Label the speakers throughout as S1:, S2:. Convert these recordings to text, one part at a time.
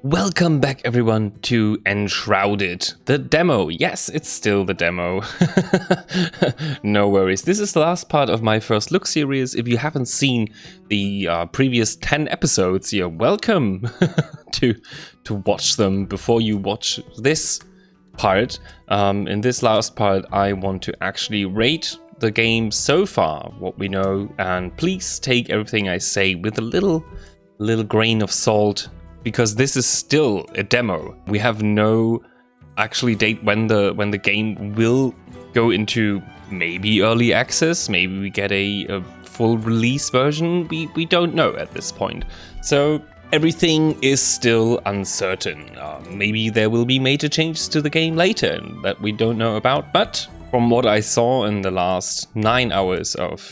S1: Welcome back everyone to Enshrouded, the demo. Yes, it's still the demo. No worries. This is the last part of my first look series. If you haven't seen the previous 10 episodes, you're welcome to watch them before you watch this part. In this last part, I want to actually rate the game so far, what we know, and please take everything I say with a little grain of salt, because this is still a demo. We have no actually date when the game will go into maybe early access, maybe we get a full release version. We don't know at this point. So everything is still uncertain. Maybe there will be major changes to the game later that we don't know about, but from what I saw in the last 9 hours of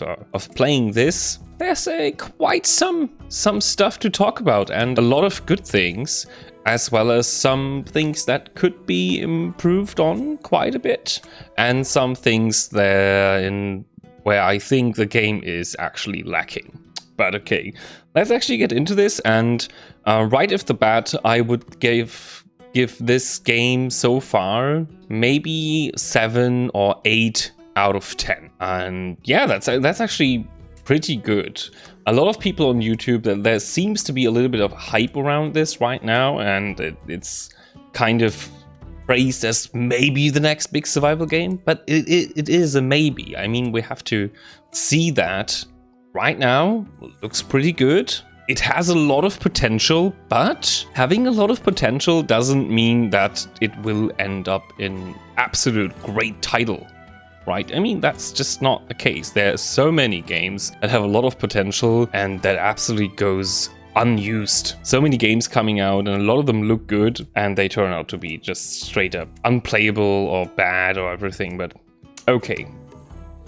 S1: playing this, there's quite some stuff to talk about, and a lot of good things, as well as some things that could be improved on quite a bit, and some things where I think the game is actually lacking. But okay, let's actually get into this, and right off the bat, I would give this game so far maybe 7 or 8 out of 10. And yeah, that's actually pretty good. A lot of people on YouTube, there seems to be a little bit of hype around this right now, and it's kind of praised as maybe the next big survival game, but it is a maybe. I mean, we have to see that. Right now, looks pretty good. It has a lot of potential, but having a lot of potential doesn't mean that it will end up in absolute great title, right? I mean, that's just not the case. There are so many games that have a lot of potential and that absolutely goes unused. So many games coming out and a lot of them look good and they turn out to be just straight up unplayable or bad or everything, but okay.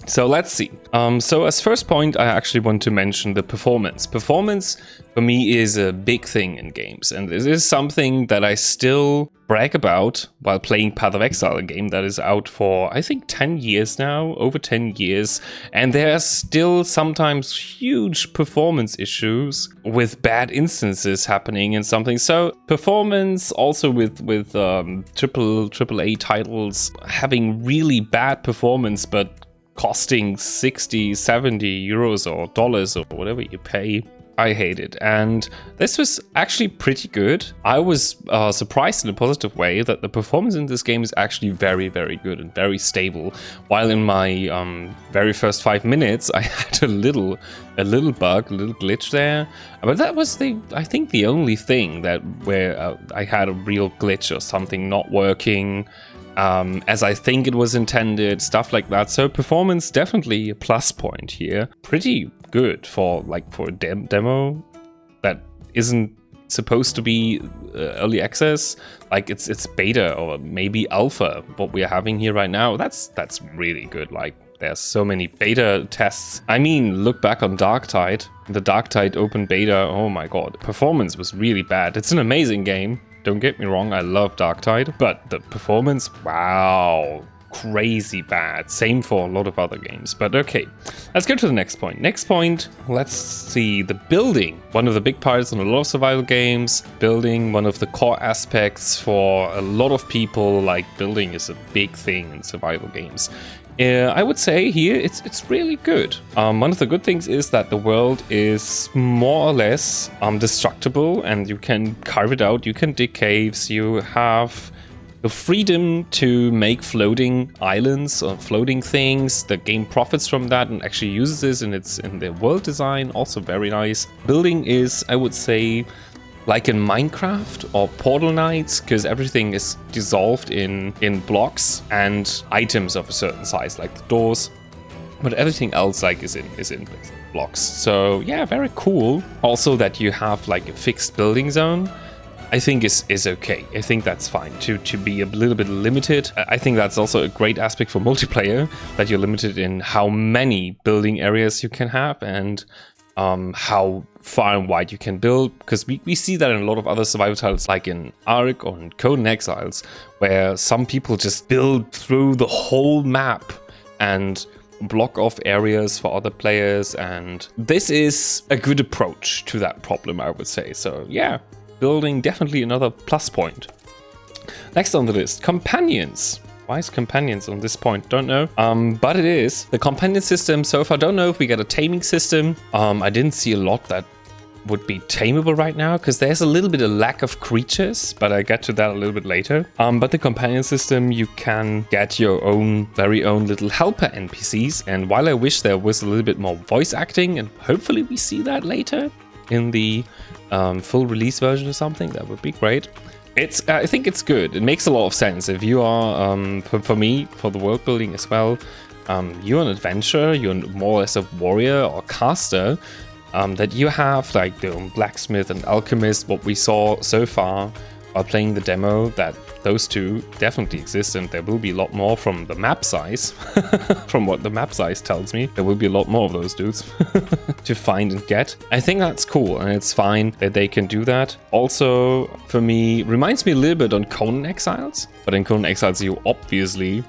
S1: So let's see. So as first point, I actually want to mention the performance. Performance for me is a big thing in games, and this is something that I still brag about while playing Path of Exile, a game that is out for, I think, 10 years now, over 10 years, and there are still sometimes huge performance issues with bad instances happening and something. So performance also with AAA titles having really bad performance, but costing 60, 70 euros or dollars or whatever you pay. I hate it. And this was actually pretty good. I was surprised in a positive way that the performance in this game is actually very, very good and very stable. While in my very first 5 minutes, I had a little bug, a little glitch there. But that was I think the only thing where I had a real glitch or something not working as I think it was intended, stuff like that. So performance definitely a plus point here. Pretty good for a demo that isn't supposed to be early access. Like it's beta or maybe alpha. What we're having here right now, that's really good. Like there's so many beta tests. I mean, look back on Darktide, the Darktide open beta. Oh my god, performance was really bad. It's an amazing game. Don't get me wrong, I love Darktide, but the performance, wow, crazy bad. Same for a lot of other games, but okay. Let's go to the next point. Next point, let's see the building. One of the big parts in a lot of survival games. Building, one of the core aspects for a lot of people. Like building is a big thing in survival games. I would say here it's really good. One of the good things is that the world is more or less destructible, and you can carve it out. You can dig caves. You have the freedom to make floating islands or floating things. The game profits from that and actually uses this in the world design. Also very nice. Building is, I would say, like in Minecraft or Portal Knights, because everything is dissolved in blocks and items of a certain size, like the doors, but everything else is in blocks. So yeah, very cool. Also that you have like a fixed building zone, I think is okay. I think that's fine to be a little bit limited. I think that's also a great aspect for multiplayer, that you're limited in how many building areas you can have and how far and wide you can build, because we see that in a lot of other survival titles, like in Ark or in Conan Exiles, where some people just build through the whole map and block off areas for other players, and this is a good approach to that problem, I would say. So yeah, building, definitely another plus point. Next on the list, companions. Why is companions on this point? Don't know. But it is. The companion system so far, don't know if we get a taming system. I didn't see a lot that would be tameable right now, because there's a little bit of lack of creatures, but I get to that a little bit later. But the companion system, you can get your own, very own little helper NPCs. And while I wish there was a little bit more voice acting, and hopefully we see that later in the full release version or something, that would be great. I think it's good. It makes a lot of sense. If you are, for me, for the world building as well, you're an adventurer, you're more or less a warrior or caster, that you have like the blacksmith and alchemist, what we saw so far while playing the demo, that those two definitely exist, and there will be a lot more from the map size. From what the map size tells me, there will be a lot more of those dudes to find and get. I think that's cool, and it's fine that they can do that. Also, for me, reminds me a little bit on Conan Exiles, but in Conan Exiles, you obviously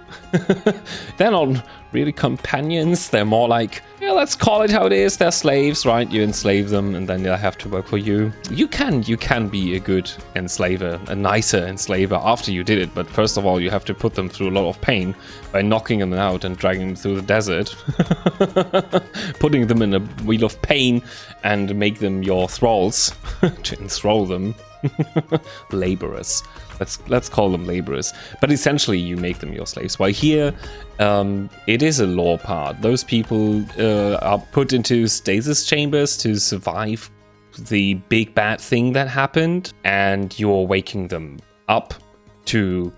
S1: they're not really companions. They're more like, yeah, let's call it how it is. They're slaves, right? You enslave them, and then they'll have to work for you. You can be a good enslaver, a nicer enslaver after you did it. But first of all, you have to put them through a lot of pain by knocking them out and dragging them through the desert, putting them in a wheel of pain, and make them your thralls to enthrall them. Laborers. Let's call them laborers. But essentially, you make them your slaves. While here, it is a lore part. Those people are put into stasis chambers to survive the big bad thing that happened, and you're waking them up to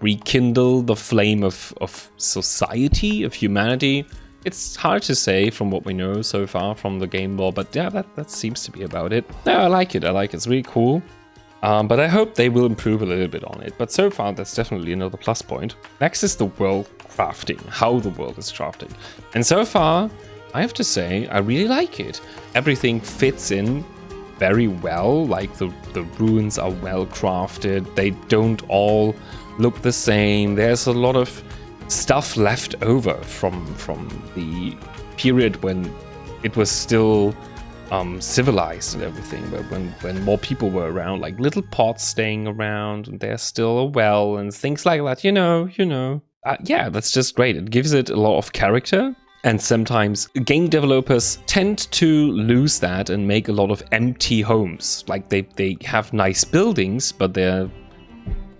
S1: rekindle the flame of society, of humanity. It's hard to say from what we know so far from the game lore, but yeah, that seems to be about it. No, I like it. It's really cool. But I hope they will improve a little bit on it. But so far, that's definitely another plus point. Next is the world crafting, how the world is crafted. And so far, I have to say, I really like it. Everything fits in very well. Like the ruins are well crafted. They don't all look the same. There's a lot of stuff left over from the period when it was still civilized and everything, but when more people were around, like little pots staying around, and there's still a well and things like that, you know. Yeah, that's just great. It gives it a lot of character, and sometimes game developers tend to lose that and make a lot of empty homes. Like they have nice buildings, but they're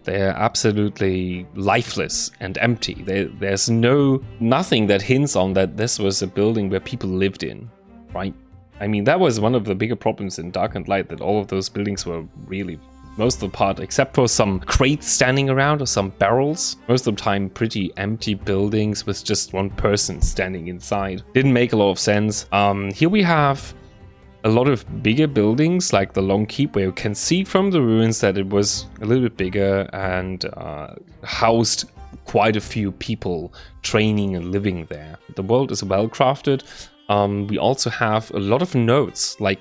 S1: absolutely lifeless and empty. There's nothing that hints on that this was a building where people lived in, right? I mean, that was one of the bigger problems in Dark and Light, that all of those buildings were really, most of the part, except for some crates standing around or some barrels, most of the time pretty empty buildings with just one person standing inside. Didn't make a lot of sense. Here we have a lot of bigger buildings, like the Long Keep, where you can see from the ruins that it was a little bit bigger and housed quite a few people training and living there. The world is well crafted. We also have a lot of notes, we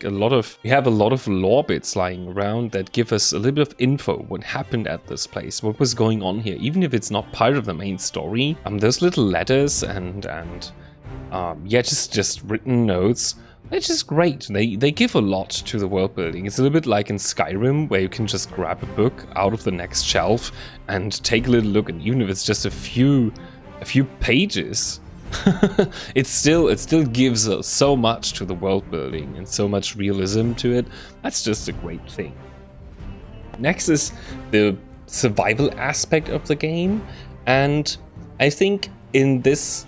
S1: have a lot of lore bits lying around that give us a little bit of info, what happened at this place, what was going on here, even if it's not part of the main story. Those little letters and just written notes, they're just great. They give a lot to the world building. It's a little bit like in Skyrim, where you can just grab a book out of the next shelf and take a little look, and even if it's just a few pages, it still gives us so much to the world building and so much realism to it. That's just a great thing. Next is the survival aspect of the game, and I think in this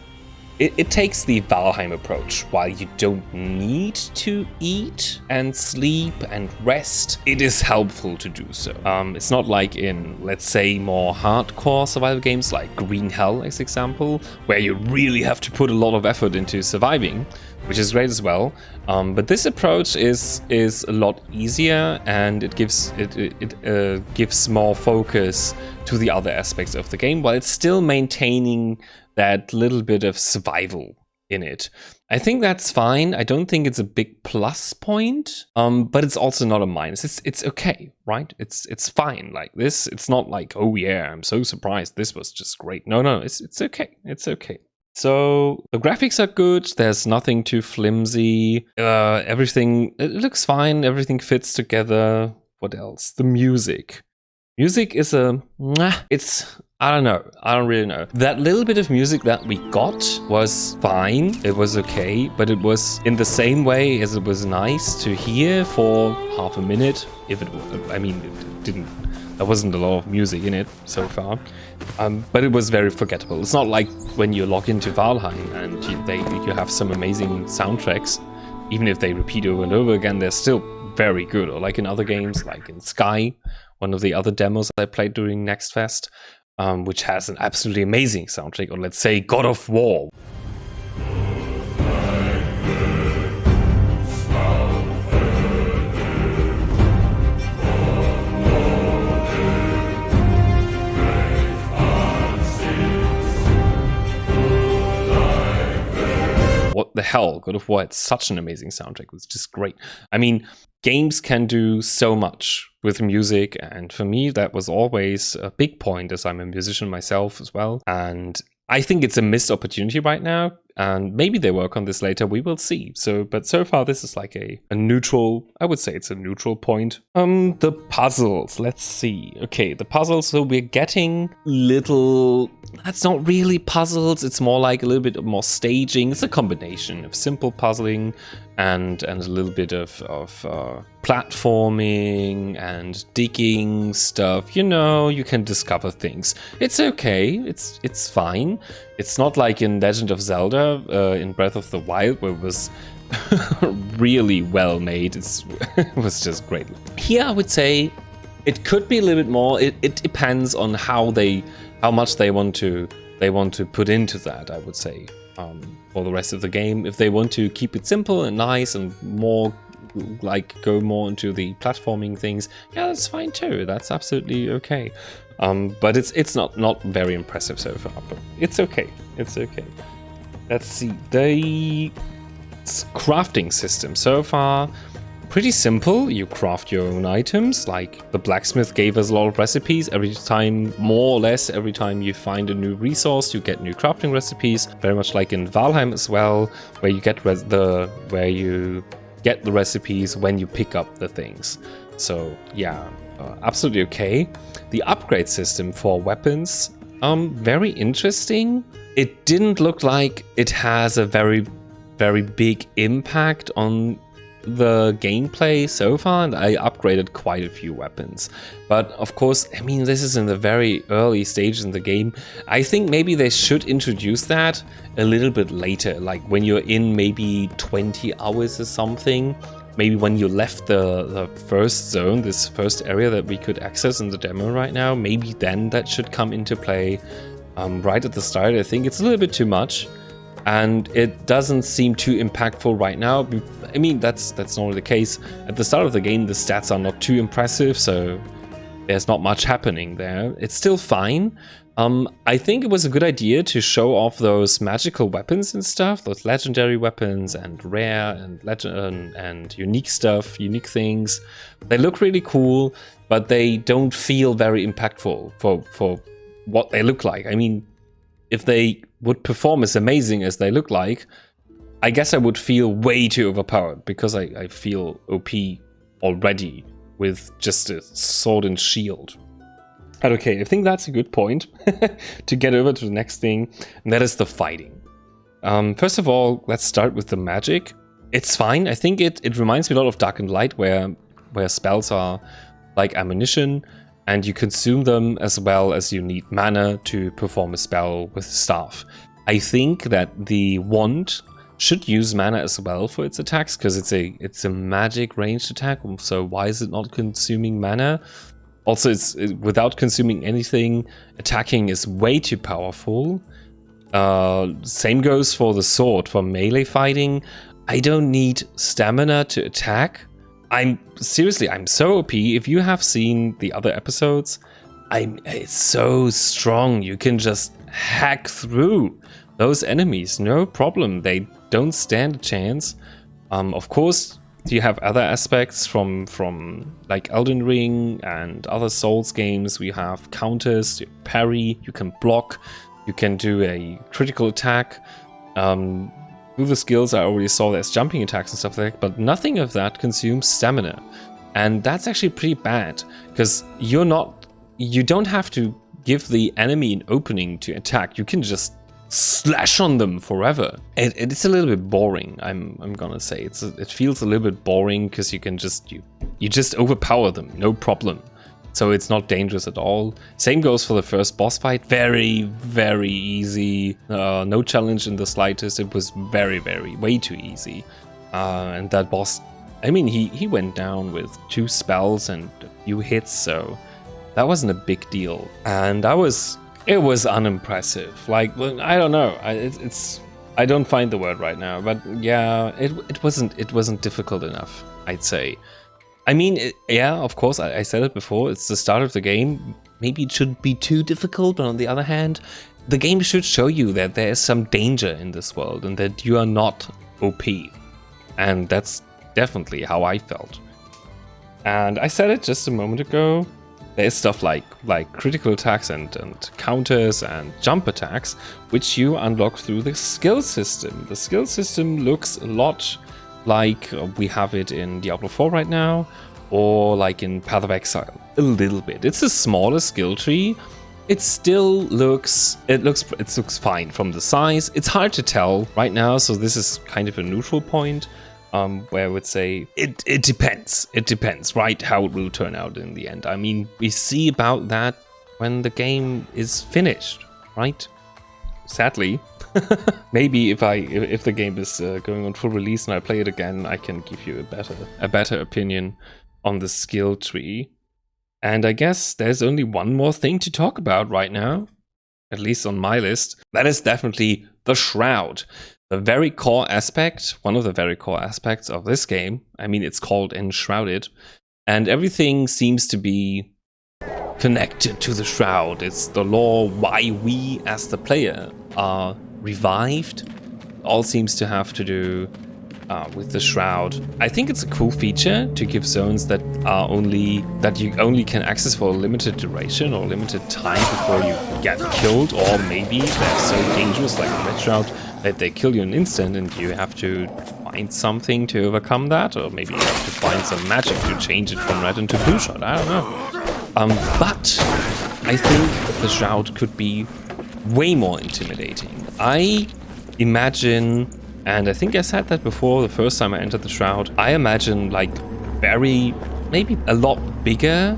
S1: it takes the Valheim approach. While you don't need to eat and sleep and rest, it is helpful to do so. It's not like in, let's say, more hardcore survival games like Green Hell, as example, where you really have to put a lot of effort into surviving, which is great as well. But this approach is a lot easier, and it gives more focus to the other aspects of the game, while it's still maintaining that little bit of survival in it. I think that's fine. I don't think it's a big plus point, but it's also not a minus. It's okay, right? It's fine. Like this, it's not like, oh yeah, I'm so surprised, this was just great. No, it's okay. It's okay. So the graphics are good. There's nothing too flimsy. Everything, it looks fine. Everything fits together. What else? The music. Music is I don't know. I don't really know. That little bit of music that we got was fine. It was okay, but it was in the same way as it was nice to hear for half a minute. It didn't. There wasn't a lot of music in it so far, but it was very forgettable. It's not like when you log into Valheim and you have some amazing soundtracks. Even if they repeat over and over again, they're still very good. Or like in other games, like in Sky, one of the other demos I played during Next Fest, which has an absolutely amazing soundtrack. Or let's say God of War. What the hell? God of War had such an amazing soundtrack. It was just great. I mean, games can do so much with music, and for me, that was always a big point, as I'm a musician myself as well. And I think it's a missed opportunity right now, and maybe they work on this later. We will see. But so far, this is like a neutral. I would say it's a neutral point. The puzzles. Let's see. Okay, the puzzles. So we're getting little. That's not really puzzles. It's more like a little bit more staging. It's a combination of simple puzzling and a little bit of platforming and digging stuff. You can discover things. It's okay. It's fine. It's not like in Legend of Zelda, in Breath of the Wild, where it was really well made. It was just great. Here, I would say it could be a little bit more. It depends on how much they want to put into that, I would say, for the rest of the game. If they want to keep it simple and nice and more like go more into the platforming things, yeah, that's fine too. That's absolutely okay. But it's not very impressive so far, but it's okay. It's okay. Let's see. The crafting system so far, pretty simple. You craft your own items. Like the blacksmith gave us a lot of recipes. More or less every time you find a new resource, you get new crafting recipes. Very much like in Valheim as well, where you get the recipes when you pick up the things. So yeah, absolutely okay. The upgrade system for weapons, very interesting. It didn't look like it has a very, very big impact on the gameplay so far, and I upgraded quite a few weapons. But of course, I mean, this is in the very early stages in the game. I think maybe they should introduce that a little bit later, like when you're in maybe 20 hours or something. Maybe when you left the first zone, this first area that we could access in the demo right now, maybe then that should come into play right at the start. I think it's a little bit too much, and it doesn't seem too impactful right now. I mean, that's normally the case. At the start of the game, the stats are not too impressive, so there's not much happening there. It's still fine. I think it was a good idea to show off those magical weapons and stuff, those legendary weapons and rare and unique stuff, unique things. They look really cool, but they don't feel very impactful for what they look like. I mean, if they would perform as amazing as they look like, I guess I would feel way too overpowered, because I feel OP already with just a sword and shield. But okay, I think that's a good point to get over to the next thing, and that is the fighting. First of all, let's start with the magic. It's fine. I think it reminds me a lot of Dark and Light, where spells are like ammunition, and you consume them as well as you need mana to perform a spell with staff. I think that the wand should use mana as well for its attacks, because it's a magic ranged attack, so why is it not consuming mana? Also, without consuming anything, attacking is way too powerful. Same goes for the sword. For melee fighting, I don't need stamina to attack. I'm so OP. If you have seen the other episodes, it's so strong. You can just hack through those enemies, no problem. They don't stand a chance. Of course, you have other aspects from like Elden Ring and other Souls games. We have counters, you parry, you can block, you can do a critical attack. With the skills, I already saw there's jumping attacks and stuff like that, but nothing of that consumes stamina. And that's actually pretty bad, because you don't have to give the enemy an opening to attack. You can just slash on them forever. It's a little bit boring, I'm gonna say. It feels a little bit boring, because you can just you just overpower them, no problem. So it's not dangerous at all. Same goes for the first boss fight. Very, very easy. No challenge in the slightest. It was very, way too easy. And that boss, I mean, he went down with 2 spells and a few hits, so that wasn't a big deal. And it was unimpressive. Like, well, I don't know. I don't find the word right now, but yeah, it wasn't difficult enough, I'd say. I mean, yeah, of course, I said it before, it's the start of the game. Maybe it shouldn't be too difficult, but on the other hand, the game should show you that there is some danger in this world and that you are not OP. And that's definitely how I felt. And I said it just a moment ago, there's stuff like critical attacks and counters and jump attacks, which you unlock through the skill system. The skill system looks a lot like we have it in Diablo 4 right now, or like in Path of Exile, a little bit. It's a smaller skill tree. It still looks fine from the size. It's hard to tell right now, so this is kind of a neutral point, where I would say it depends. It depends, right, how it will turn out in the end. I mean, we see about that when the game is finished, right? Sadly. Maybe if the game is going on full release and I play it again, I can give you a better opinion on the skill tree. And I guess there's only one more thing to talk about right now, at least on my list. That is definitely the Shroud. The very core aspect, one of the very core aspects of this game. I mean, it's called Enshrouded, and everything seems to be connected to the Shroud. It's the lore why we as the player are revived. All seems to have to do with the Shroud. I think it's a cool feature to give zones that you only can access for a limited duration or limited time before you get killed, or maybe they're so dangerous like the Red Shroud that they kill you in an instant and you have to find something to overcome that, or maybe you have to find some magic to change it from red into blue shot. I don't know. But I think the Shroud could be way more intimidating. I imagine, and I think I said that before the first time I entered the Shroud, I imagine like maybe a lot bigger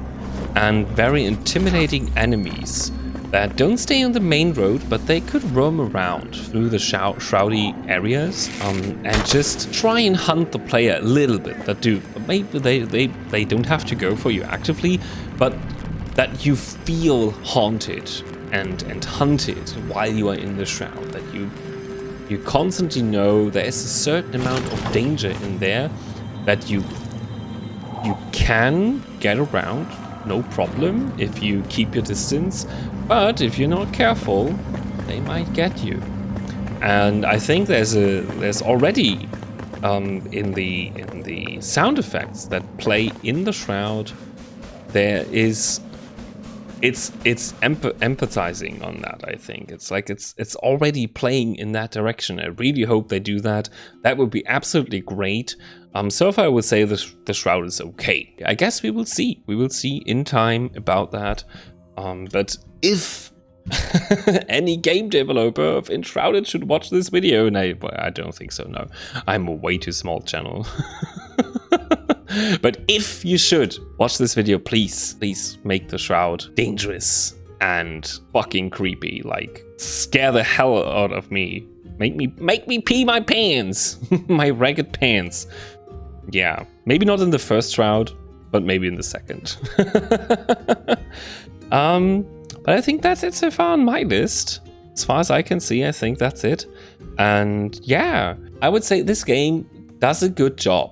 S1: and very intimidating enemies that don't stay on the main road, but they could roam around through the shroudy areas and just try and hunt the player a little bit. That do maybe they don't have to go for you actively, but that you feel haunted and hunted while you are in the Shroud. That you constantly know there is a certain amount of danger in there that you can get around, no problem, if you keep your distance, but if you're not careful, they might get you. And I think there's already in the sound effects that play in the Shroud, it's empathizing on that. I think it's like it's already playing in that direction. I really hope they do that. That would be absolutely great. So far I would say the Shroud is okay. I guess we will see. We will see in time about that. But if any game developer of Enshrouded should watch this video, and I don't think so, no. I'm a way too small channel. But if you should watch this video, please make the Shroud dangerous and fucking creepy. Like, scare the hell out of me. Make me pee my pants. My ragged pants. Yeah, maybe not in the first Shroud, but maybe in the second. But I think that's it so far on my list. As far as I can see, I think that's it. And yeah, I would say this game does a good job.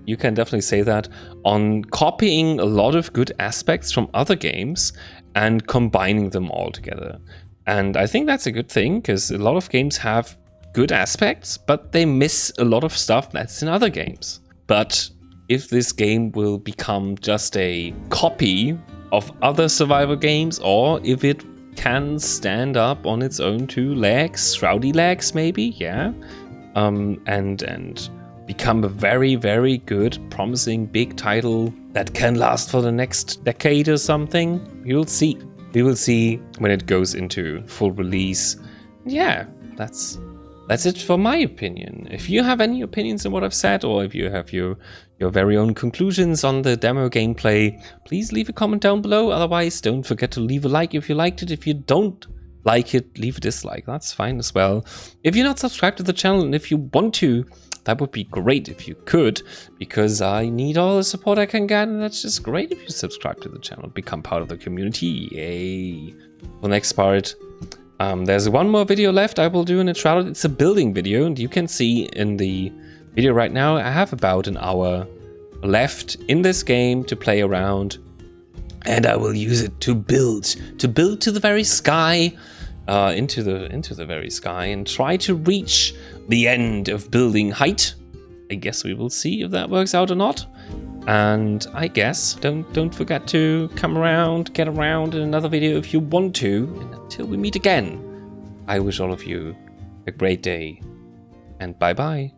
S1: You can definitely say that, on copying a lot of good aspects from other games and combining them all together. And I think that's a good thing, because a lot of games have good aspects, but they miss a lot of stuff that's in other games. But if this game will become just a copy of other survival games, or if it can stand up on its own 2 legs, shroudy legs maybe, yeah, and become a very, very good, promising big title that can last for the next decade or something. You'll see. We will see when it goes into full release. Yeah, that's it for my opinion. If you have any opinions on what I've said, or if you have your very own conclusions on the demo gameplay, please leave a comment down below. Otherwise, don't forget to leave a like if you liked it. If you don't like it, leave a dislike. That's fine as well. If you're not subscribed to the channel, and if you want to, that would be great if you could, because I need all the support I can get, and that's just great if you subscribe to the channel, become part of the community. Yay! For the next part, there's one more video left I will do in Enshrouded. It's a building video, and you can see in the video right now, I have about an hour left in this game to play around, and I will use it to build to the very sky, into the very sky, and try to reach the end of building height. I guess we will see if that works out or not. And I guess don't forget to get around in another video if you want to. And until we meet again, I wish all of you a great day, and bye bye.